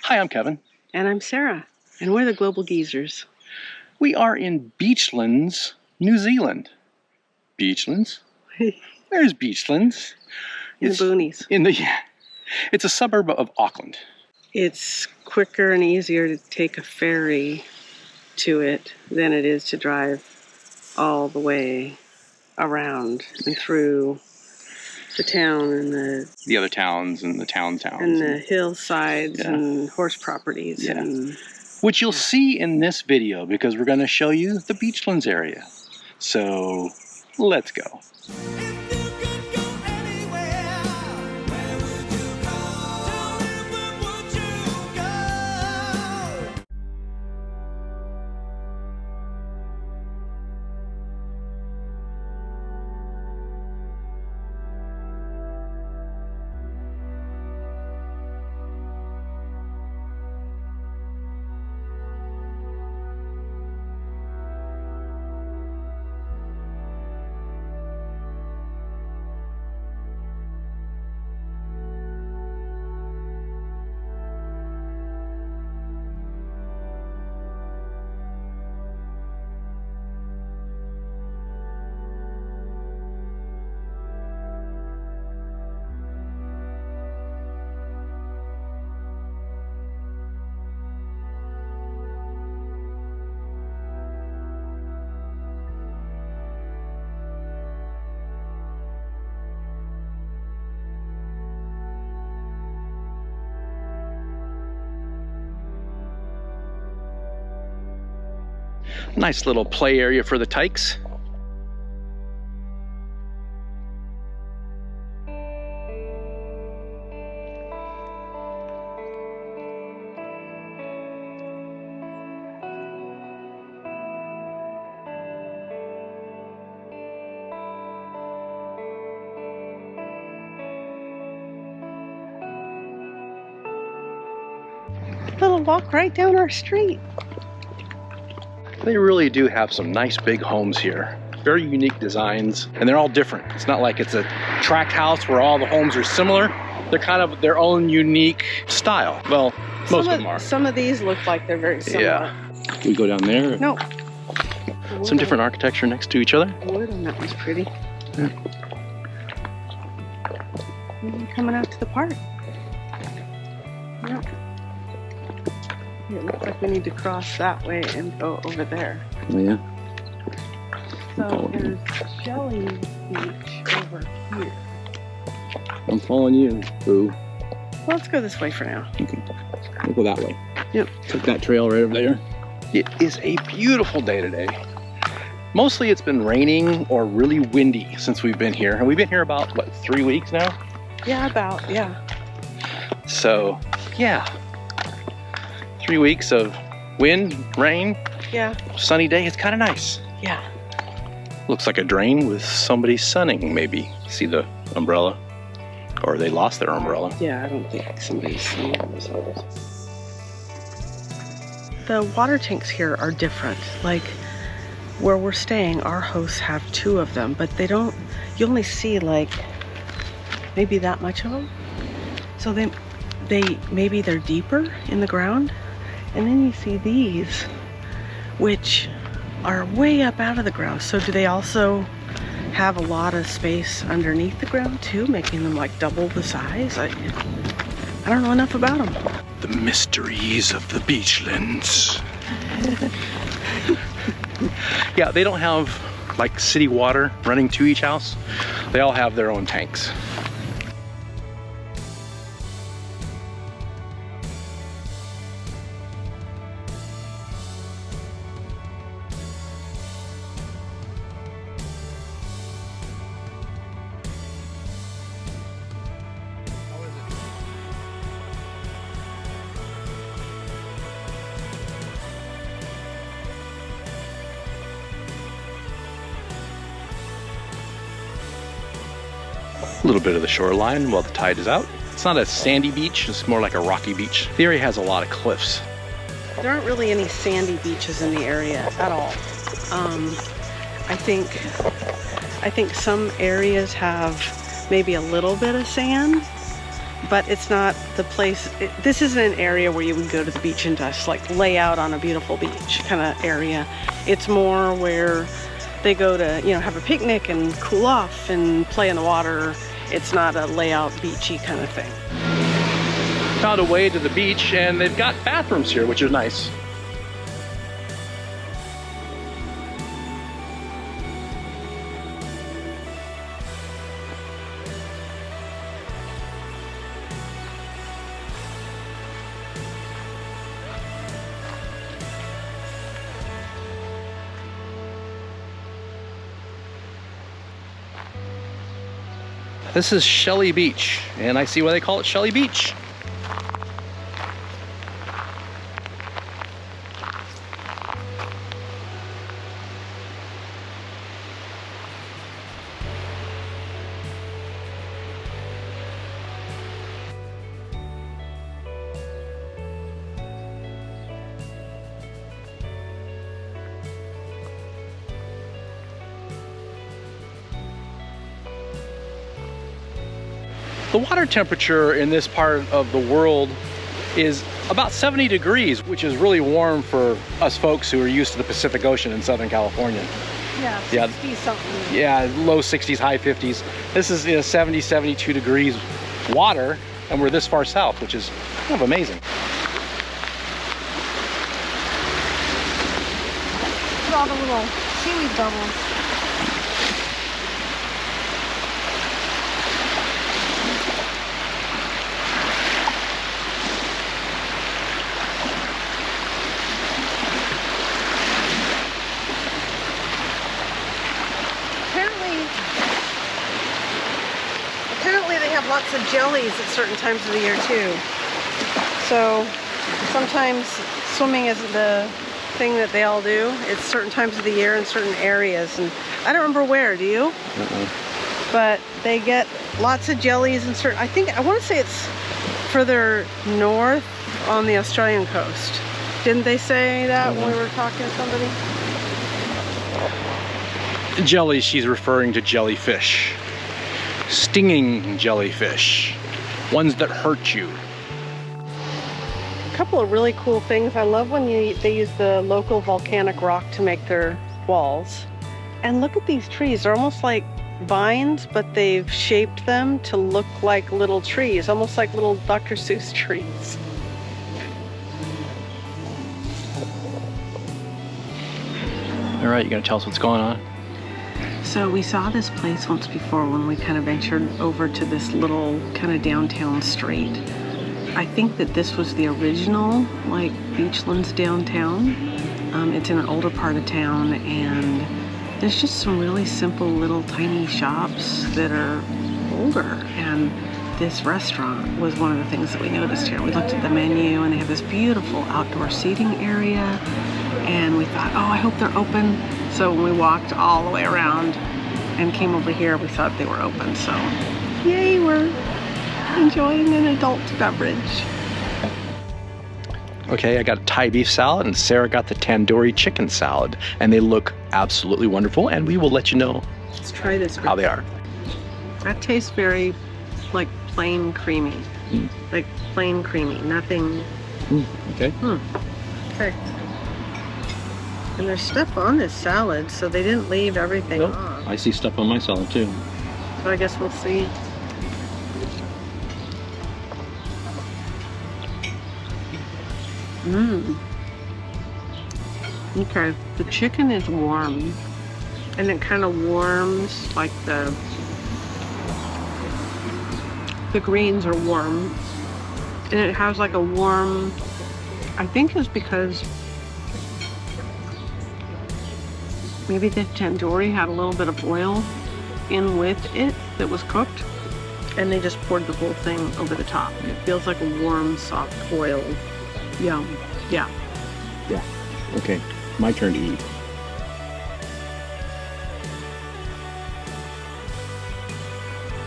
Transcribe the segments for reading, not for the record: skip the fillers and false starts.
Hi, I'm Kevin. And I'm Sarah, and we're the Global Geezers. We are in Beachlands, New Zealand. Beachlands? Where's Beachlands? In the boonies. It's a suburb of Auckland. It's quicker and easier to take a ferry to it than it is to drive all the way around and through the town and the other towns and the towns. And the hillsides and horse properties. Yeah. And which you'll see in this video because we're going to show you the Beachlands area. So let's go. Nice little play area for the tykes. little walk right down our street. They really do have some nice big homes here. Very unique designs, and they're all different. It's not like it's a tract house where all the homes are similar. They're kind of their own unique style. Well, most of them are. Some of these look like they're very similar. Yeah. We go down there. No. Some different architecture next to each other. The wood on that one's pretty. Yeah. Maybe coming out to the park. Yeah. It looks like we need to cross that way and go over there. Oh, yeah. So there's Jelly Beach over here. I'm following you, boo. Well, let's go this way for now. Okay. We'll go that way. Yep. Take that trail right over there. It is a beautiful day today. Mostly it's been raining or really windy since we've been here. And we've been here about, what, 3 weeks now? Yeah, yeah. So, yeah. 3 weeks of wind, rain, yeah, sunny day. It's kind of nice. Yeah. Looks like a drain with somebody sunning, maybe. See the umbrella? Or they lost their umbrella. Yeah, I don't think somebody's sunning on this one. The water tanks here are different. Like, where we're staying, our hosts have 2 of them, but they don't, you only see like maybe that much of them. So maybe they're deeper in the ground. And then you see these, which are way up out of the ground. So do they also have a lot of space underneath the ground too, making them like double the size? I don't know enough about them. The mysteries of the Beachlands. Yeah, they don't have like city water running to each house. They all have their own tanks. A little bit of the shoreline while the tide is out. It's not a sandy beach, it's more like a rocky beach. The area has a lot of cliffs. There aren't really any sandy beaches in the area at all. I think some areas have maybe a little bit of sand, but it's not the place. This isn't an area where you would go to the beach and just like lay out on a beautiful beach kind of area. It's more where they go to, you know, have a picnic and cool off and play in the water. It's not a layout beachy kind of thing. Found a way to the beach, and they've got bathrooms here, which is nice. This is Shelly Beach, and I see why they call it Shelly Beach. The water temperature in this part of the world is about 70 degrees, which is really warm for us folks who are used to the Pacific Ocean in Southern California. Yeah, 60 something. Yeah, low 60s, high 50s. This is, you know, 70, 72 degrees water, and we're this far south, which is kind of amazing. Look at all the little seaweed bubbles. Apparently they have lots of jellies at certain times of the year too. So sometimes swimming isn't the thing that they all do. It's certain times of the year in certain areas, and I don't remember where, do you? But they get lots of jellies in certain, I want to say it's further north on the Australian coast. Didn't they say that when we were talking to somebody? Jelly, she's referring to jellyfish. Stinging jellyfish. Ones that hurt you. A couple of really cool things. I love when they use the local volcanic rock to make their walls. And look at these trees. They're almost like vines, but they've shaped them to look like little trees, almost like little Dr. Seuss trees. All right, you gonna tell us what's going on? So we saw this place once before when we kind of ventured over to this little kind of downtown street. I think that this was the original, like, Beachlands downtown. It's in an older part of town, and there's just some really simple little tiny shops that are older. And this restaurant was one of the things that we noticed here. We looked at the menu, and they have this beautiful outdoor seating area, and we thought, oh, I hope they're open. So when we walked all the way around and came over here, we thought they were open. So yay, we're enjoying an adult beverage. Okay, I got a Thai beef salad, and Sarah got the tandoori chicken salad, and they look absolutely wonderful, and we will let you know Let's try this. how they are. That tastes very like plain creamy. Like plain creamy, nothing. Okay. Okay. And there's stuff on this salad, so they didn't leave everything off. I see stuff on my salad too. So I guess we'll see. Okay, the chicken is warm, and it kind of warms, like the greens are warm, and it has like a warm, I think it's because maybe the tandoori had a little bit of oil in with it that was cooked, and they just poured the whole thing over the top. It feels like a warm, soft oil. Yum. Yeah. Yeah. Okay, my turn to eat.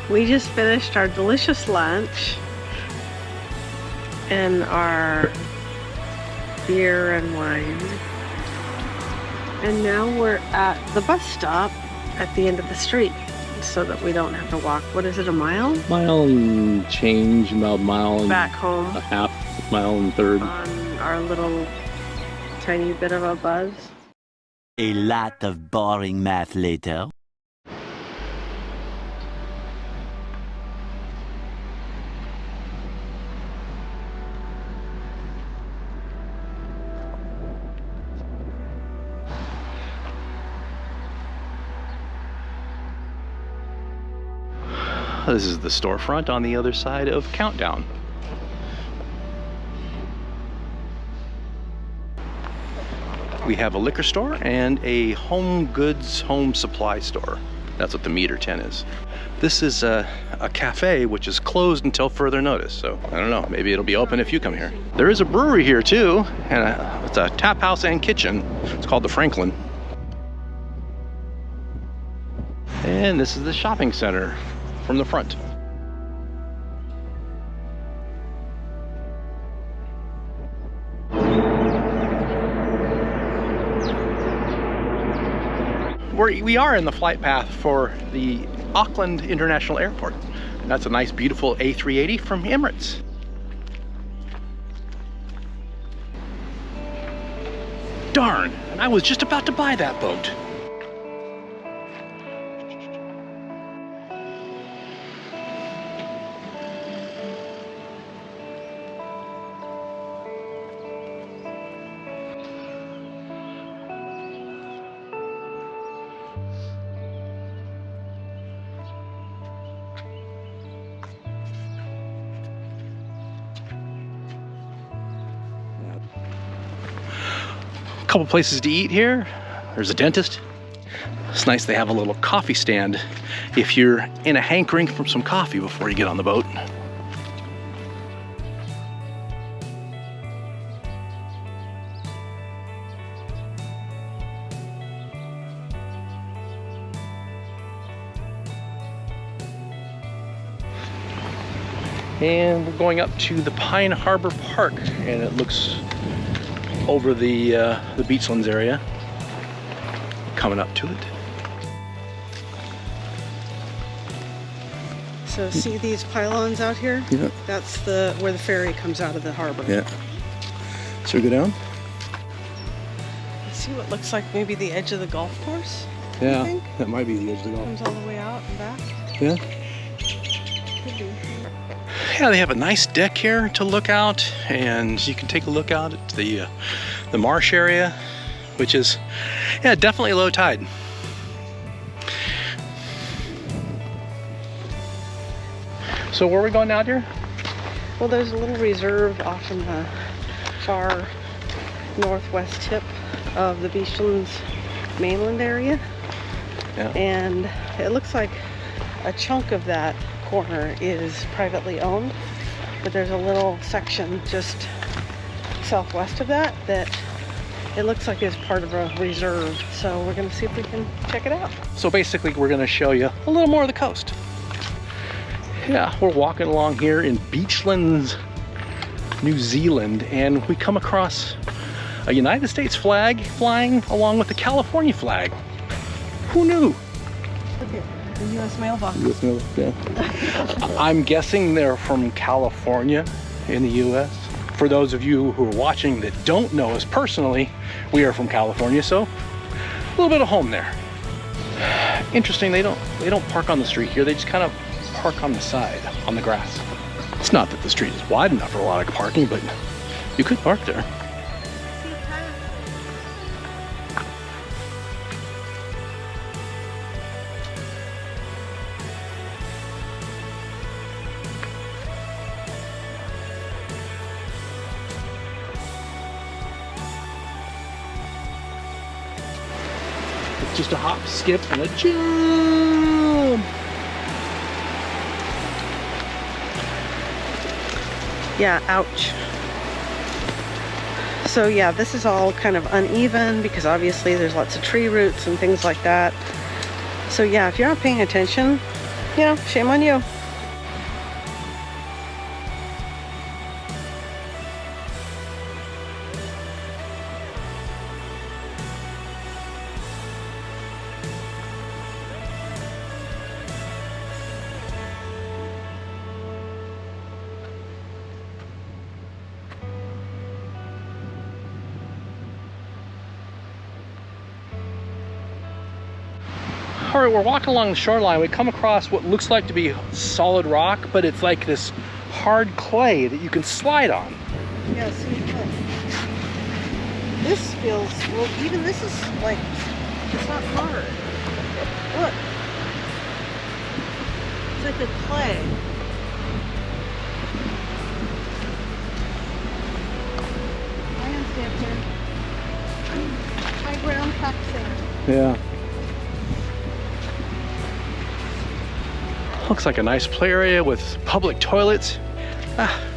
We just finished our delicious lunch and our beer and wine. And now we're at the bus stop at the end of the street. so that we don't have to walk. What is it, a mile? Mile and change, about a mile and Back home a half, mile and third. on our little tiny bit of a buzz. A lot of boring math later. This is the storefront on the other side of Countdown. We have a liquor store and a home goods, home supply store. That's what the meter 10 is. This is a cafe which is closed until further notice. So I don't know, maybe it'll be open if you come here. There is a brewery here too, and it's a tap house and kitchen. It's called the Franklin. And this is the shopping center from the front. We are in the flight path for the Auckland International Airport. And that's a nice, beautiful A380 from Emirates. Darn, and I was just about to buy that boat. Couple places to eat here. There's a dentist. It's nice they have a little coffee stand if you're in a hankering for some coffee before you get on the boat. And we're going up to the Pine Harbor Park, and it looks over the Beachlands area. Coming up to it. So see these pylons out here? Yeah. That's where the ferry comes out of the harbor. Yeah. So we go down? See what looks like maybe the edge of the golf course? Yeah, I think? that might be the edge of the golf. Comes all the way out and back. Yeah. Could be. Yeah, they have a nice deck here to look out, and you can take a look out at the marsh area, which is, yeah, definitely low tide. So where are we going now, dear? Well, there's a little reserve off in the far northwest tip of the Beachlands mainland area. Yeah. And it looks like a chunk of that corner is privately owned, but there's a little section just southwest of that it looks like is part of a reserve. So we're going to see if we can check it out. So basically we're going to show you a little more of the coast. Yeah, we're walking along here in Beachlands, New Zealand, and we come across a United States flag flying along with the California flag. Who knew? Look at the U.S. mailbox. US mail, yeah. I'm guessing they're from California in the U.S. For those of you who are watching that don't know us personally, we are from California, so a little bit of home there. Interesting, they don't park on the street here. They just kind of park on the side, on the grass. It's not that the street is wide enough for a lot of parking, but you could park there. It's just a hop, skip, and a jump. Yeah, ouch. So yeah, this is all kind of uneven because obviously there's lots of tree roots and things like that. So yeah, if you're not paying attention, you know, shame on you. All right, we're walking along the shoreline. We come across what looks like to be solid rock, but it's like this hard clay that you can slide on. Yeah, see, look. This feels, well, even this is like, it's not hard. Look. It's like a clay. Land stamper. High ground pack sand. Yeah. Looks like a nice play area with public toilets. Ah.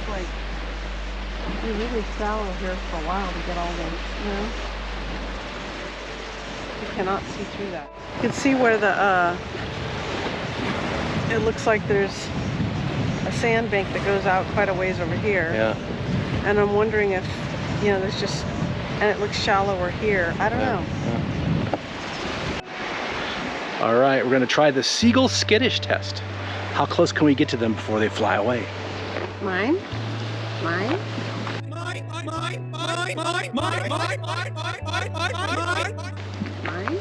Like you're really shallow here for a while to get all the, you know. You cannot see through that. You can see where the it looks like there's a sandbank that goes out quite a ways over here. Yeah. And I'm wondering if, you know, there's just, and it looks shallower here. I don't know. Yeah. All right, we're gonna try the seagull skittish test. How close can we get to them before they fly away? Mine? Mine? Mine?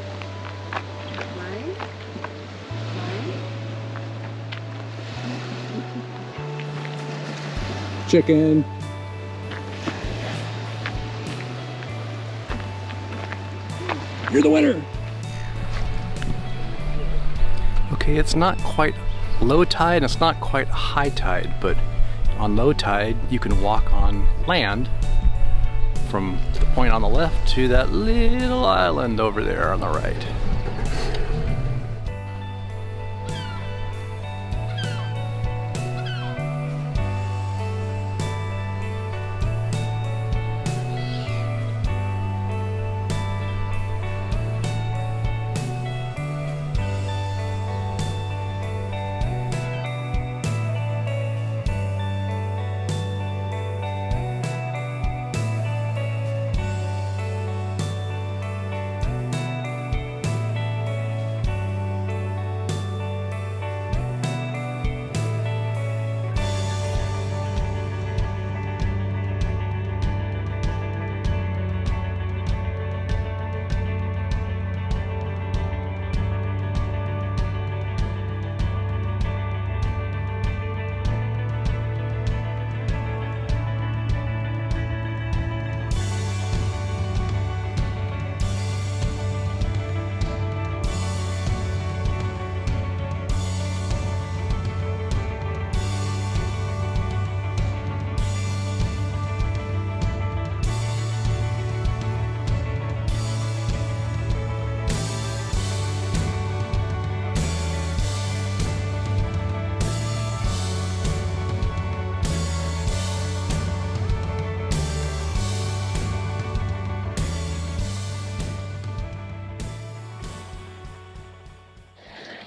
Chicken. You're the winner. Okay, it's not quite low tide and it's not quite high tide, but on low tide you can walk on land from the point on the left to that little island over there on the right.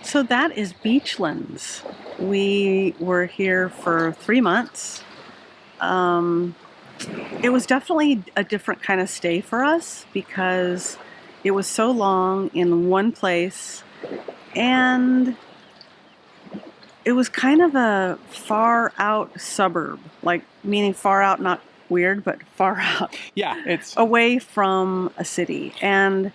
So that is Beachlands. We were here for 3 months. It was definitely a different kind of stay for us because it was so long in one place and it was kind of a far out suburb, like meaning far out, not weird, but far out. Yeah, it's away from a city. And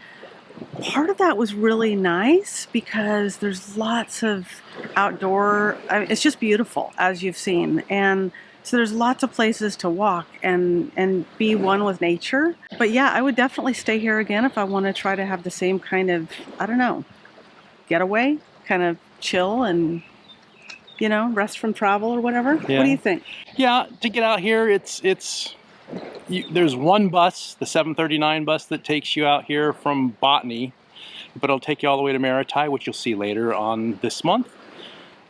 part of that was really nice because there's lots of outdoor, I mean, it's just beautiful as you've seen. And so there's lots of places to walk and be one with nature. But yeah, I would definitely stay here again if I want to try to have the same kind of, I don't know, getaway, kind of chill and, you know, rest from travel or whatever. Yeah. What do you think? Yeah, to get out here, there's one bus, the 739 bus that takes you out here from Botany. but it'll take you all the way to Maritai, which you'll see later on this month.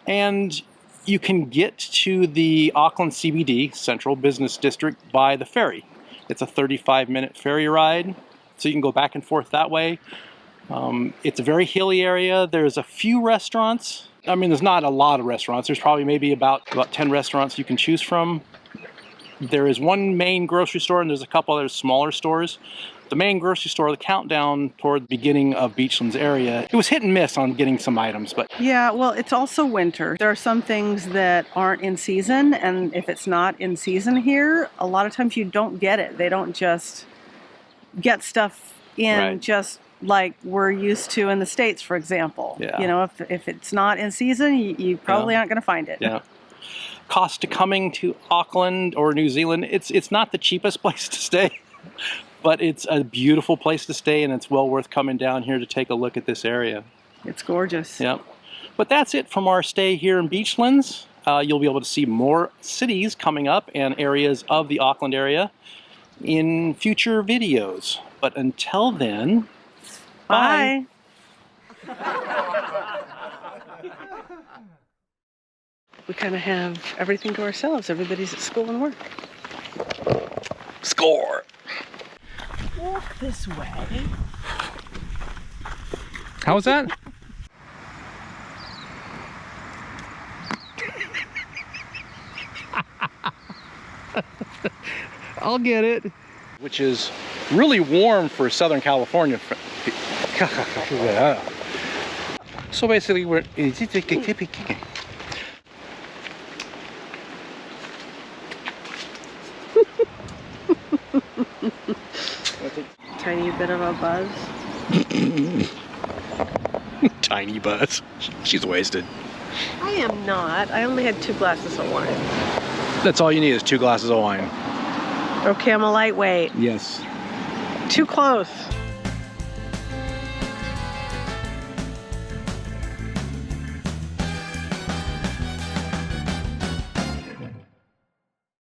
And you can get to the Auckland CBD, Central Business District, by the ferry. It's a 35-minute ferry ride, so you can go back and forth that way. It's a very hilly area. There's a few restaurants. I mean, there's not a lot of restaurants. There's probably maybe about 10 restaurants you can choose from. There is one main grocery store, and there's a couple other smaller stores. The main grocery store, the countdown toward the beginning of Beachlands area, it was hit and miss on getting some items, but... Yeah, well, it's also winter. There are some things that aren't in season, and if it's not in season here, a lot of times you don't get it. They don't just get stuff in just like we're used to in the States, for example. Yeah. You know, if it's not in season, you probably aren't going to find it. Yeah. Cost to coming to Auckland or New Zealand, it's not the cheapest place to stay, but it's a beautiful place to stay, and it's well worth coming down here to take a look at this area. It's gorgeous. Yep. But that's it from our stay here in Beachlands. You'll be able to see more cities coming up and areas of the Auckland area in future videos. But until then, bye. We kind of have everything to ourselves. Everybody's at school and work. Score! Walk this way. How was that? I'll get it. Which is really warm for Southern California. So basically, we're Tiny bit of a buzz. tiny buzz. She's wasted. I am not. I only had 2 glasses of wine. That's all you need is 2 glasses of wine. Okay, I'm a lightweight. Yes. Too close.